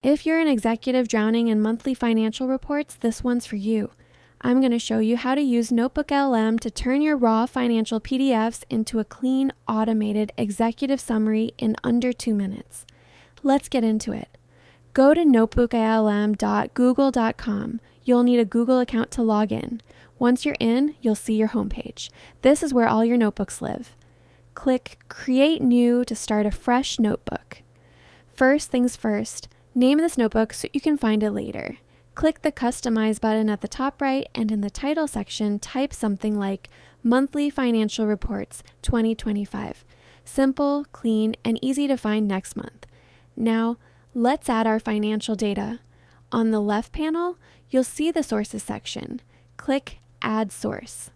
If you're an executive drowning in monthly financial reports, this one's for you. I'm going to show you how to use NotebookLM to turn your raw financial PDFs into a clean, automated executive summary in under 2 minutes. Let's get into it. Go to notebooklm.google.com. You'll need a Google account to log in. Once you're in, you'll see your homepage. This is where all your notebooks live. Click Create New to start a fresh notebook. First things first, name this notebook so you can find it later. Click the Customize button at the top right, and in the title section, type something like Monthly Financial Reports 2025. Simple, clean, and easy to find next month. Now, let's add our financial data. On the left panel, you'll see the Sources section. Click Add Source.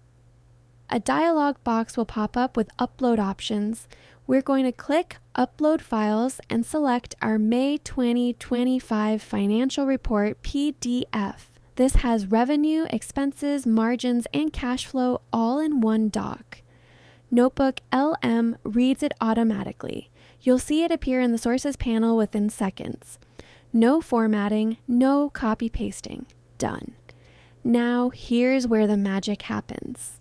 A dialog box will pop up with upload options. We're going to click Upload Files and select our May 2025 Financial Report PDF. This has revenue, expenses, margins, and cash flow all in one doc. NotebookLM reads it automatically. You'll see it appear in the Sources panel within seconds. No formatting, no copy pasting. Done. Now here's where the magic happens.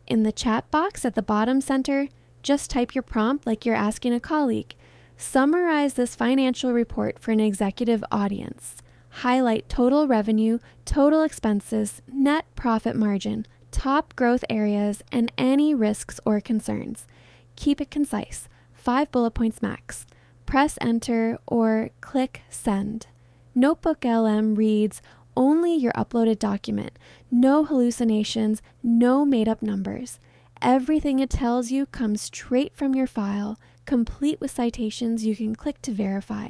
In the chat box at the bottom center, just type your prompt like you're asking a colleague. Summarize this financial report for an executive audience. Highlight total revenue, total expenses, net profit margin, top growth areas, and any risks or concerns. Keep it concise, 5 bullet points max. Press enter or click send. NotebookLM reads only your uploaded document. No hallucinations, no made-up numbers. Everything it tells you comes straight from your file, complete with citations you can click to verify.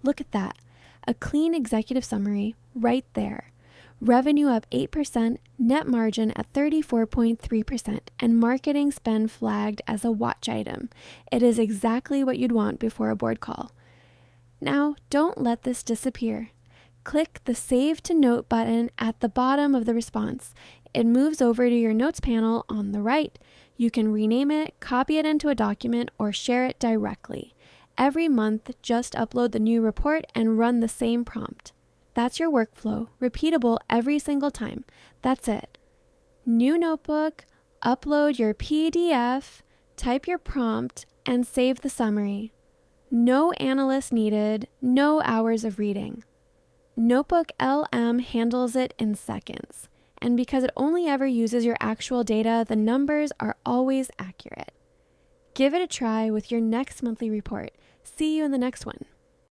Look at that. A clean executive summary right there. Revenue up 8%, net margin at 34.3%, and marketing spend flagged as a watch item. It is exactly what you'd want before a board call. Now, don't let this disappear. Click the Save to Note button at the bottom of the response. It moves over to your Notes panel on the right. You can rename it, copy it into a document, or share it directly. Every month, just upload the new report and run the same prompt. That's your workflow, repeatable every single time. That's it. New notebook, upload your PDF, type your prompt, and save the summary. No analyst needed, no hours of reading. NotebookLM handles it in seconds. And because it only ever uses your actual data, the numbers are always accurate. Give it a try with your next monthly report. See you in the next one.